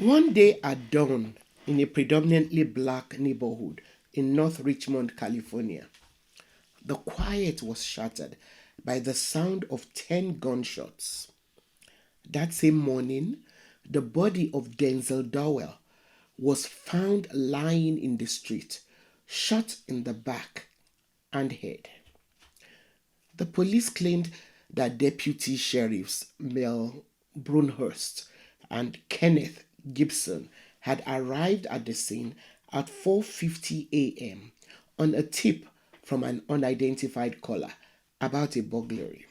One day at dawn in a predominantly black neighborhood in North Richmond, California, the quiet was shattered by the sound of 10 gunshots. That same morning, the body of Denzel Dowell was found lying in the street, shot in the back and head. The police claimed that deputy sheriffs Mel Brunhurst and Kenneth Gibson had arrived at the scene at 4:50 a.m. on a tip from an unidentified caller about a burglary.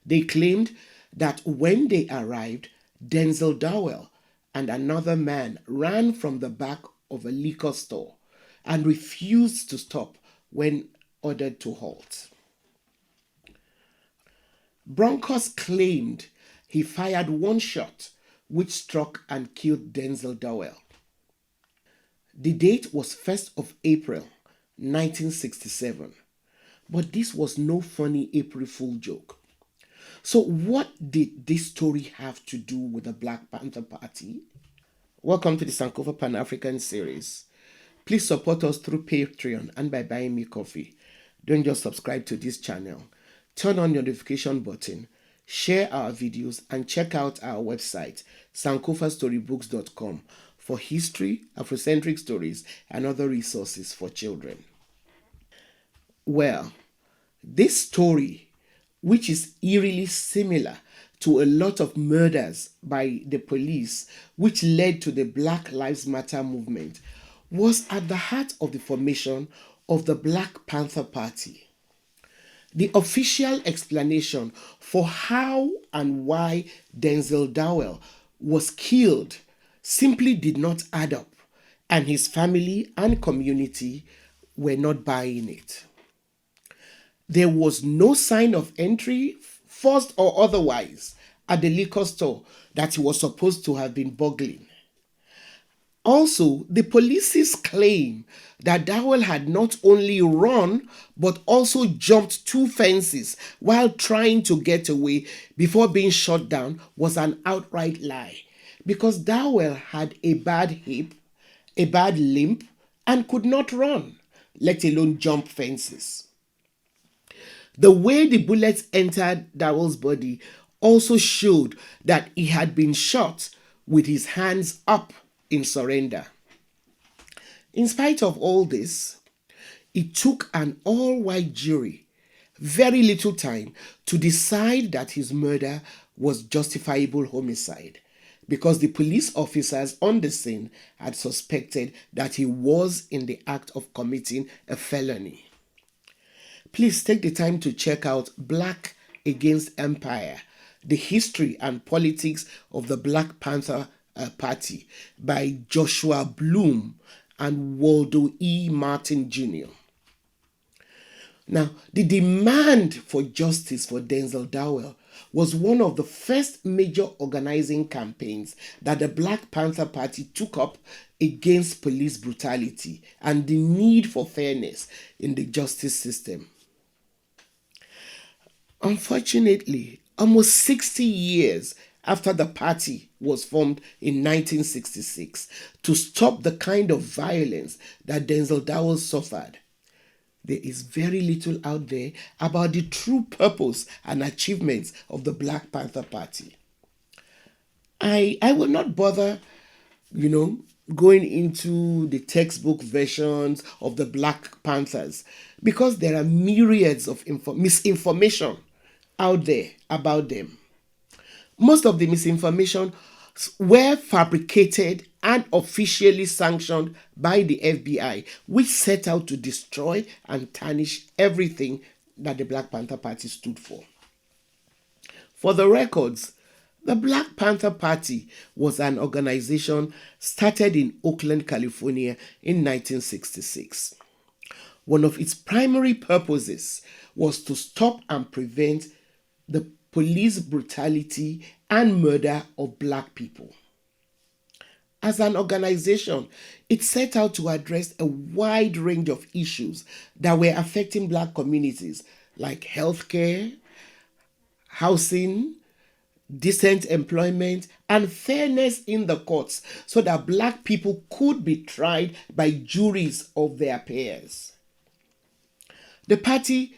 They claimed that when they arrived, Denzel Dowell and another man ran from the back of a liquor store and refused to stop when ordered to halt. Broncos claimed he fired one shot, which struck and killed Denzel Dowell. The date was 1st of April, 1967. But this was no funny April Fool joke. So, what did this story have to do with the Black Panther Party? Welcome to the Sankofa Pan African series. Please support us through Patreon and by buying me coffee. Don't just subscribe to this channel. Turn on your notification button, share our videos, and check out our website, sankofastorybooks.com, for history, Afrocentric stories, and other resources for children. Well, this story, which is eerily similar to a lot of murders by the police, which led to the Black Lives Matter movement, was at the heart of the formation of the Black Panther Party. The official explanation for how and why Denzel Dowell was killed simply did not add up, and his family and community were not buying it. There was no sign of entry, forced or otherwise, at the liquor store that he was supposed to have been burgling. Also, the police's claim that Dowell had not only run but also jumped two fences while trying to get away before being shot down was an outright lie, because Dowell had a bad hip, a bad limp, and could not run, let alone jump fences. The way the bullets entered Dowell's body also showed that he had been shot with his hands up in surrender. In spite of all this, it took an all-white jury very little time to decide that his murder was justifiable homicide, because the police officers on the scene had suspected that he was in the act of committing a felony. Please take the time to check out Black Against Empire, the history and politics of the Black Panther Party by Joshua Bloom and Waldo E. Martin Jr. Now, the demand for justice for Denzel Dowell was one of the first major organizing campaigns that the Black Panther Party took up against police brutality and the need for fairness in the justice system. Unfortunately, almost 60 years after the party was formed in 1966 to stop the kind of violence that Denzel Dowell suffered, there is very little out there about the true purpose and achievements of the Black Panther Party. I will not bother, going into the textbook versions of the Black Panthers, because there are myriads of misinformation out there about them. Most of the misinformation were fabricated and officially sanctioned by the FBI, which set out to destroy and tarnish everything that the Black Panther Party stood for. For the records, the Black Panther Party was an organization started in Oakland, California in 1966. One of its primary purposes was to stop and prevent the police brutality and murder of Black people. As an organization, it set out to address a wide range of issues that were affecting Black communities, like healthcare, housing, decent employment, and fairness in the courts so that black people could be tried by juries of their peers. The party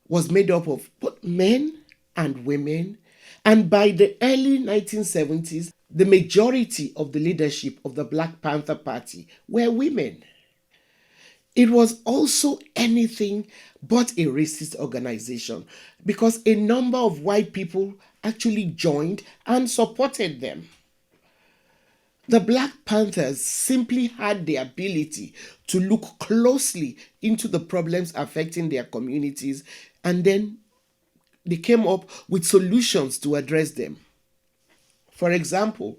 was made up of both men and women, and by the early 1970s, the majority of the leadership of the Black Panther Party were women. It was also anything but a racist organization because a number of white people actually joined and supported them. The Black Panthers simply had the ability to look closely into the problems affecting their communities, and then they came up with solutions to address them. For example,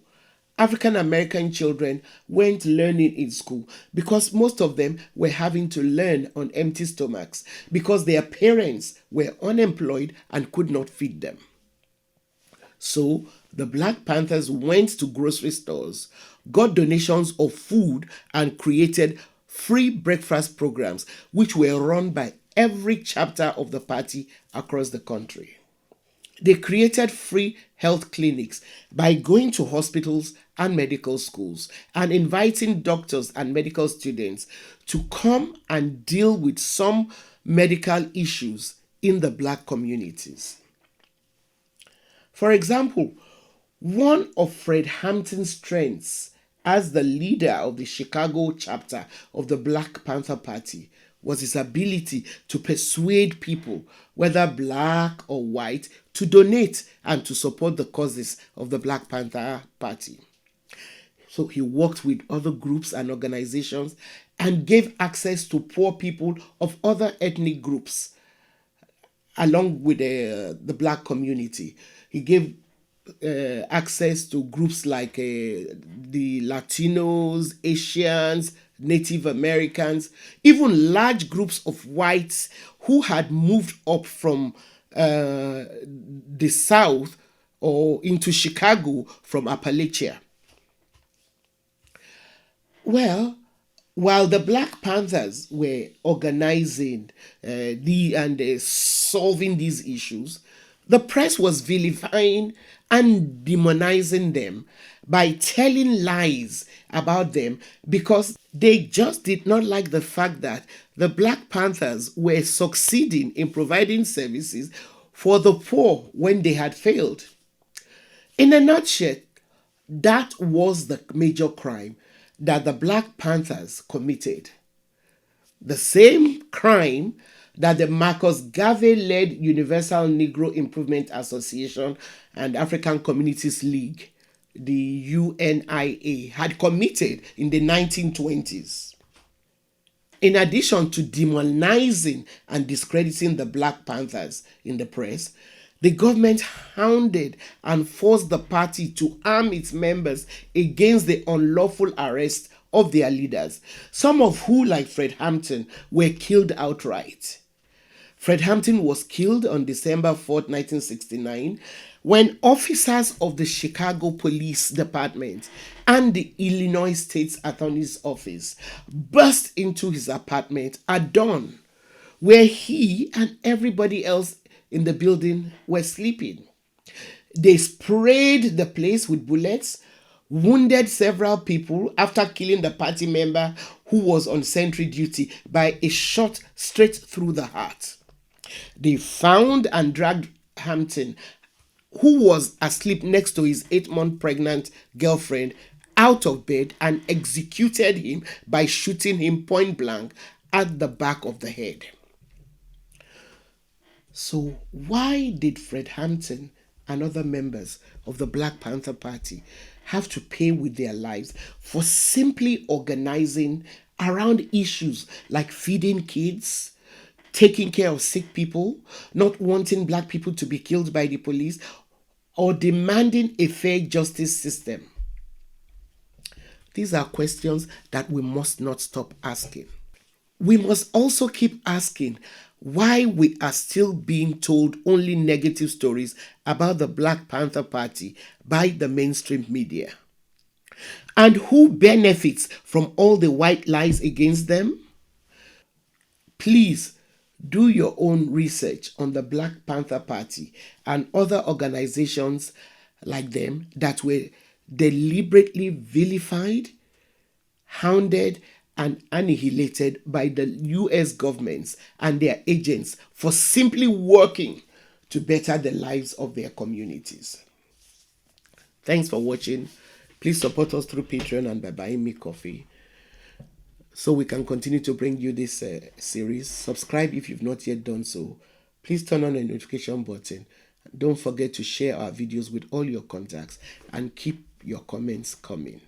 African American children weren't learning in school because most of them were having to learn on empty stomachs because their parents were unemployed and could not feed them. So the Black Panthers went to grocery stores, got donations of food, and created free breakfast programs, which were run by every chapter of the party across the country. They created free health clinics by going to hospitals and medical schools and inviting doctors and medical students to come and deal with some medical issues in the black communities. For example, one of Fred Hampton's strengths as the leader of the Chicago chapter of the Black Panther Party was his ability to persuade people, whether black or white, to donate and to support the causes of the Black Panther Party. So he worked with other groups and organizations and gave access to poor people of other ethnic groups along with the black community. He gave access to groups like the Latinos, Asians, Native Americans, even large groups of whites who had moved up from the South or into Chicago from Appalachia. Well, while the Black Panthers were organizing solving these issues, the press was vilifying and demonizing them by telling lies about them because they just did not like the fact that the Black Panthers were succeeding in providing services for the poor when they had failed. In a nutshell, that was the major crime that the Black Panthers committed. The same crime that the Marcus Garvey-led Universal Negro Improvement Association and African Communities League, the UNIA, had committed in the 1920s. In addition to demonizing and discrediting the Black Panthers in the press, the government hounded and forced the party to arm its members against the unlawful arrest of their leaders, some of who, like Fred Hampton, were killed outright. Fred Hampton was killed on December 4th, 1969, when officers of the Chicago Police Department and the Illinois State Attorney's Office burst into his apartment at dawn, where he and everybody else in the building were sleeping. They sprayed the place with bullets, wounded several people after killing the party member who was on sentry duty by a shot straight through the heart. They found and dragged Hampton, who was asleep next to his 8-month pregnant girlfriend, out of bed and executed him by shooting him point blank at the back of the head. So why did Fred Hampton and other members of the Black Panther Party have to pay with their lives for simply organizing around issues like feeding kids, taking care of sick people, not wanting black people to be killed by the police, or demanding a fair justice system? These are questions that we must not stop asking. We must also keep asking why we are still being told only negative stories about the Black Panther Party by the mainstream media. And who benefits from all the white lies against them? Please do your own research on the Black Panther Party and other organizations like them that were deliberately vilified, hounded, and annihilated by the US governments and their agents for simply working to better the lives of their communities. Thanks for watching. Please support us through Patreon and by buying me coffee so we can continue to bring you this series. Subscribe if you've not yet done so. Please turn on the notification button. Don't forget to share our videos with all your contacts and keep your comments coming.